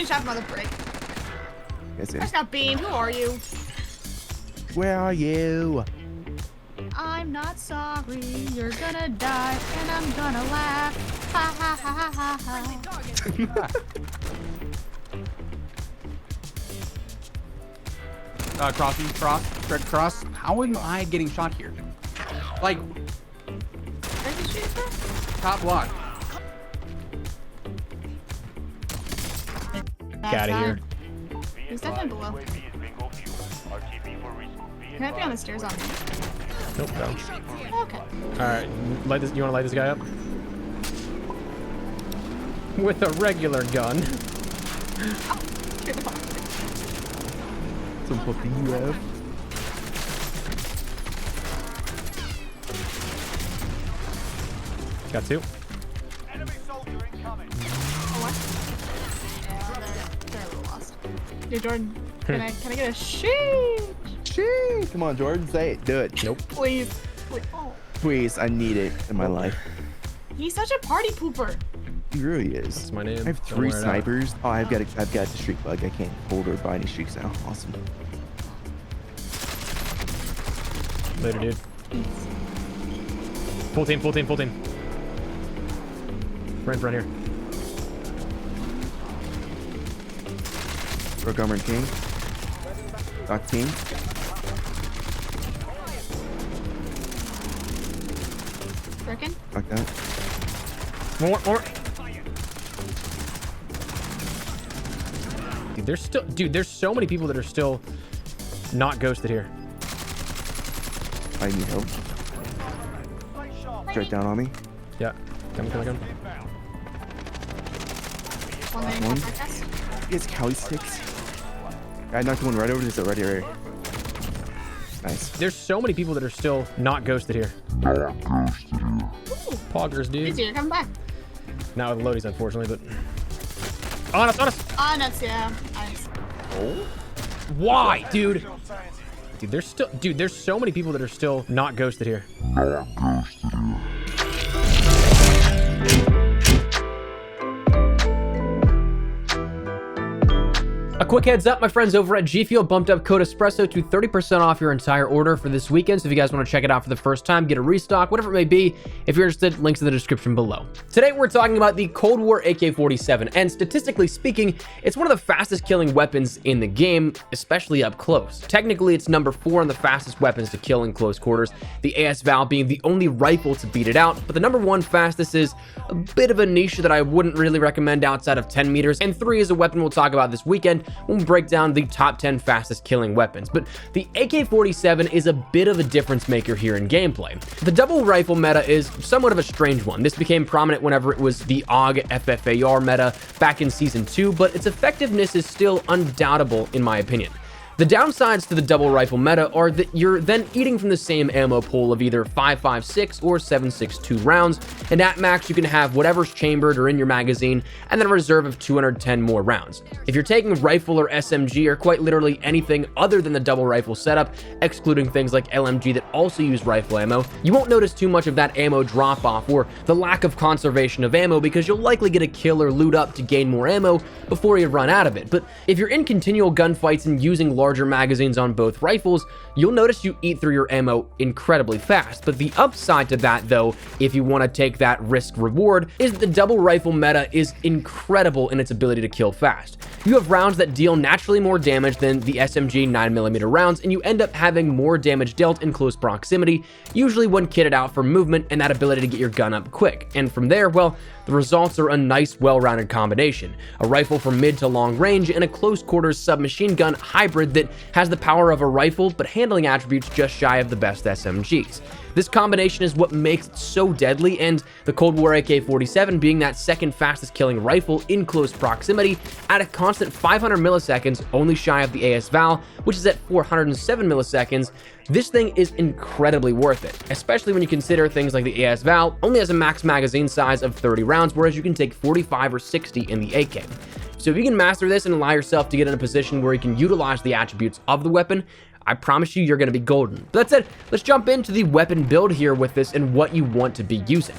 getting shot from the brick. That's not Beam. Who are you? Where are you? I'm not sorry. You're gonna die, and I'm gonna laugh. Ha ha ha ha ha. Cross. How am I getting shot here? Like, top block. Get out of here. He's definitely below. Can I be on the stairs on me? Nope, no. Okay. Alright, light this. You want to light this guy up? With a regular gun. Some puppy you have. Got two. Dude, Jordan, can I get a sheesh? Sheesh. Come on, Jordan, say it. Do it. Nope. Please. Oh. Please, I need it in my life. He's such a party pooper. He really is. That's my name. I have Don't 3 wear it out. snipers. Oh, I've got the streak bug. I can't hold or buy any streaks now. Awesome. Later, dude. Full team. Right in front here. Montgomery King. Doc team. Frickin'? Like that. More. Dude, there's so many people that are still not ghosted here. I need help. Straight down on me. Yeah. Come. One man One. contact us. He has Cali sticks. I knocked one right over this already. Right. Nice. There's so many people that are still not ghosted here. Ooh, Poggers, dude. easier, come back. Not with loadies, unfortunately, but... On us! Ah, nuts, yeah. Nice. Why, dude? Dude, there's so many people that are still not ghosted here. A quick heads up, my friends over at G Fuel bumped up code Espresso to 30% off your entire order for this weekend. So if you guys want to check it out for the first time, get a restock, whatever it may be. If you're interested, links in the description below. Today, we're talking about the Cold War AK-47. And statistically speaking, it's one of the fastest killing weapons in the game, especially up close. Technically, it's number 4 on the fastest weapons to kill in close quarters, the AS Val being the only rifle to beat it out. But the number 1 fastest is a bit of a niche that I wouldn't really recommend outside of 10 meters. And 3 is a weapon we'll talk about this weekend when we break down the top 10 fastest killing weapons. But the AK-47 is a bit of a difference maker here in gameplay. The double rifle meta is somewhat of a strange one. This became prominent whenever it was the AUG FFAR meta back in Season 2, but its effectiveness is still undoubtable in my opinion. The downsides to the double rifle meta are that you're then eating from the same ammo pool of either 5.56 or 7.62 rounds, and at max you can have whatever's chambered or in your magazine, and then a reserve of 210 more rounds. If you're taking rifle or SMG or quite literally anything other than the double rifle setup, excluding things like LMG that also use rifle ammo, you won't notice too much of that ammo drop off or the lack of conservation of ammo because you'll likely get a kill or loot up to gain more ammo before you run out of it. But if you're in continual gunfights and using larger magazines on both rifles, you'll notice you eat through your ammo incredibly fast. But the upside to that, though, if you want to take that risk reward, is that the double rifle meta is incredible in its ability to kill fast. You have rounds that deal naturally more damage than the SMG 9mm rounds, and you end up having more damage dealt in close proximity, usually when kitted out for movement and that ability to get your gun up quick. And from there, well, the results are a nice, well-rounded combination. A rifle for mid to long range and a close quarters submachine gun hybrid that has the power of a rifle but handling attributes just shy of the best SMGs. This combination is what makes it so deadly, and the Cold War AK-47 being that second fastest killing rifle in close proximity at a constant 500 milliseconds, only shy of the AS Val, which is at 407 milliseconds. This thing is incredibly worth it, especially when you consider things like the AS Val only has a max magazine size of 30 rounds, whereas you can take 45 or 60 in the AK. So if you can master this and allow yourself to get in a position where you can utilize the attributes of the weapon, I promise you, you're going to be golden. But that said, let's jump into the weapon build here with this and what you want to be using.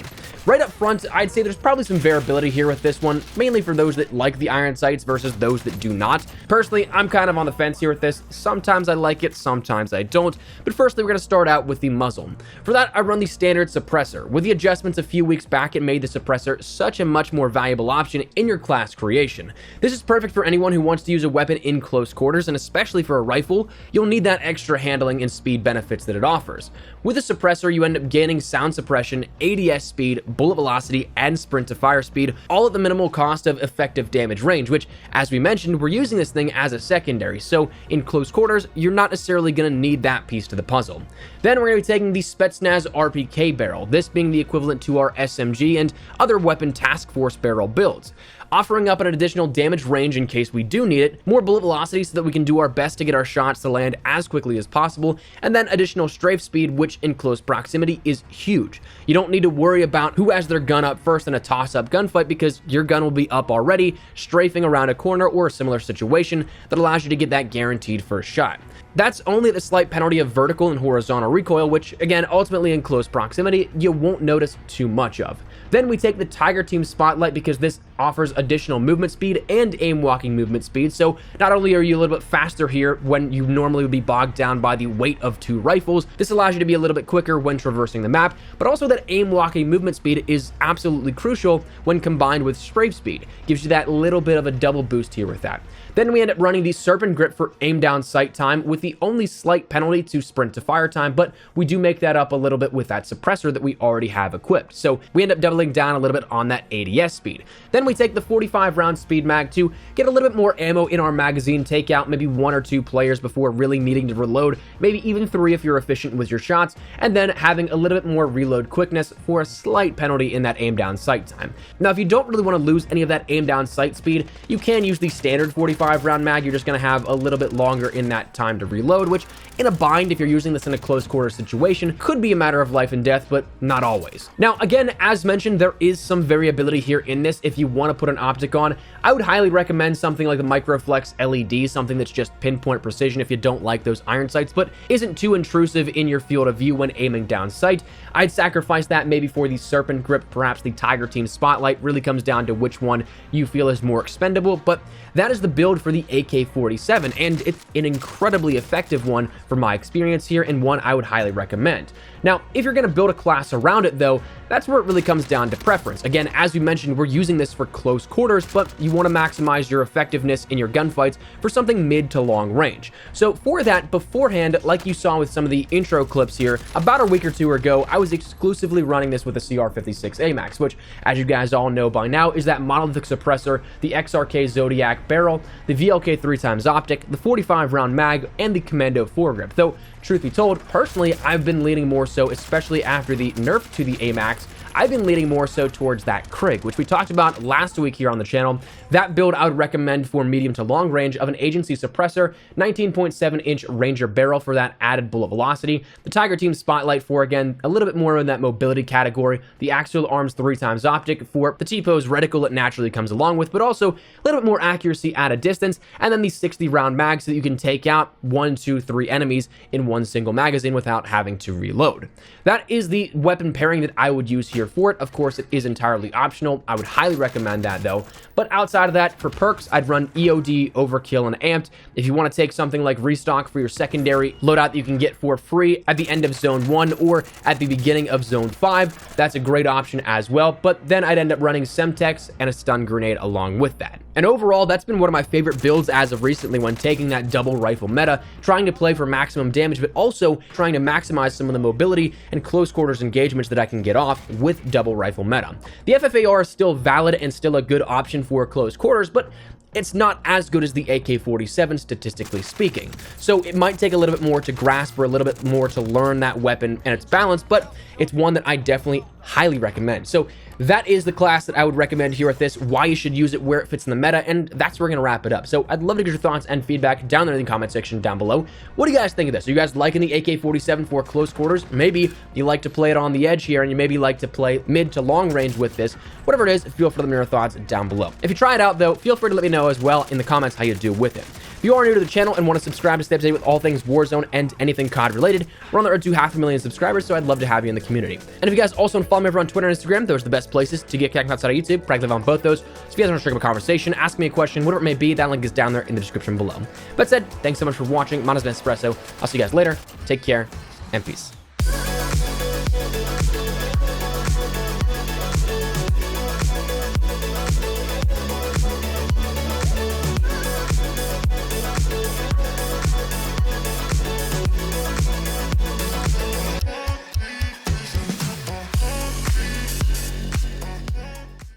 Right up front, I'd say there's probably some variability here with this one, mainly for those that like the iron sights versus those that do not. Personally, I'm kind of on the fence here with this. Sometimes I like it, sometimes I don't. But firstly, we're going to start out with the muzzle. For that, I run the standard suppressor. With the adjustments a few weeks back, it made the suppressor such a much more valuable option in your class creation. This is perfect for anyone who wants to use a weapon in close quarters, and especially for a rifle, you'll need that extra handling and speed benefits that it offers. With a suppressor, you end up gaining sound suppression, ADS speed, bullet velocity, and sprint to fire speed, all at the minimal cost of effective damage range, which, as we mentioned, we're using this thing as a secondary, so in close quarters, you're not necessarily going to need that piece to the puzzle. Then we're going to be taking the Spetsnaz RPK barrel, this being the equivalent to our SMG and other weapon task force barrel builds, offering up an additional damage range in case we do need it, more bullet velocity so that we can do our best to get our shots to land as quickly as possible, and then additional strafe speed, which in close proximity is huge. You don't need to worry about who has their gun up first in a toss-up gunfight because your gun will be up already, strafing around a corner or a similar situation that allows you to get that guaranteed first shot. That's only at the slight penalty of vertical and horizontal recoil, which, again, ultimately in close proximity, you won't notice too much of. Then we take the Tiger Team Spotlight because this offers additional movement speed and aim walking movement speed, so not only are you a little bit faster here when you normally would be bogged down by the weight of 2 rifles, this allows you to be a little bit quicker when traversing the map, but also that aim walking movement speed is absolutely crucial when combined with strafe speed. Gives you that little bit of a double boost here with that. Then we end up running the Serpent Grip for aim down sight time with the only slight penalty to sprint to fire time, but we do make that up a little bit with that suppressor that we already have equipped. So we end up doubling down a little bit on that ADS speed. Then we take the 45 round speed mag to get a little bit more ammo in our magazine, take out maybe 1 or 2 players before really needing to reload, maybe even 3 if you're efficient with your shots, and then having a little bit more reload quickness for a slight penalty in that aim down sight time. Now, if you don't really want to lose any of that aim down sight speed, you can use the standard 45 round mag. You're just going to have a little bit longer in that time to reload, which in a bind, if you're using this in a close quarter situation, could be a matter of life and death, but not always. Now, again, as mentioned, there is some variability here in this. If you want to put an optic on, I would highly recommend something like the Microflex LED, something that's just pinpoint precision if you don't like those iron sights, but isn't too intrusive in your field of view when aiming down sight. I'd sacrifice that maybe for the Serpent Grip, perhaps the Tiger Team Spotlight. Really comes down to which one you feel is more expendable, but that is the build for the AK-47, and it's an incredibly effective one from my experience here, and one I would highly recommend. Now, if you're going to build a class around it, though, that's where it really comes down to preference. Again, as we mentioned, we're using this for close quarters, but you want to maximize your effectiveness in your gunfights for something mid to long range. So for that, beforehand, like you saw with some of the intro clips here, about a week or 2 ago, I was exclusively running this with a CR56 AMAX, which, as you guys all know by now, is that monolithic suppressor, the XRK Zodiac barrel, the VLK 3x optic, the 45 round mag, and the Commando foregrip. Though, truth be told, personally, I've been leaning more so, especially after the nerf to the AMAX, I've been leaning more so towards that Krig, which we talked about last week here on the channel. That build I would recommend for medium to long range of an agency suppressor, 19.7-inch Ranger barrel for that added bullet velocity, the Tiger Team Spotlight for, again, a little bit more in that mobility category, the Axial Arms 3x optic for the T-pose reticle it naturally comes along with, but also a little bit more accuracy at a distance, and then the 60 round mag so that you can take out 1, 2, 3 enemies in one single magazine without having to reload. That is the weapon pairing that I would use here for it. Of course, it is entirely optional. I would highly recommend that though. But outside of that, for perks, I'd run EOD, Overkill, and Amped. If you want to take something like Restock for your secondary loadout that you can get for free at the end of Zone 1 or at the beginning of Zone 5, that's a great option as well. But then I'd end up running Semtex and a stun grenade along with that. And overall, that's been one of my favorite builds as of recently when taking that double rifle meta, trying to play for maximum damage, but also trying to maximize some of the mobility and close quarters engagements that I can get off with double rifle meta. The FFAR is still valid and still a good option for close quarters, but it's not as good as the AK-47 statistically speaking. So it might take a little bit more to grasp or a little bit more to learn that weapon and its balance, but it's one that I definitely highly recommend. So that is the class that I would recommend here with this, why you should use it, where it fits in the meta, and that's where we're going to wrap it up. So I'd love to get your thoughts and feedback down there in the comment section down below. What do you guys think of this? Are you guys liking the AK-47 for close quarters? Maybe you like to play it on the edge here, and you maybe like to play mid to long range with this. Whatever it is, feel free to let me know your thoughts down below. If you try it out, though, feel free to let me know as well in the comments how you do with it. If you are new to the channel and want to subscribe to stay up to date with all things Warzone and anything COD related, we're on the road to 500,000 subscribers, so I'd love to have you in the community. And if you guys also want to follow me over on Twitter and Instagram, those are the best places to get connected outside of YouTube. Practically on both those. So if you guys want to strike up a conversation, ask me a question, whatever it may be, that link is down there in the description below. That said, thanks so much for watching. Mine has been Espresso. I'll see you guys later. Take care and peace.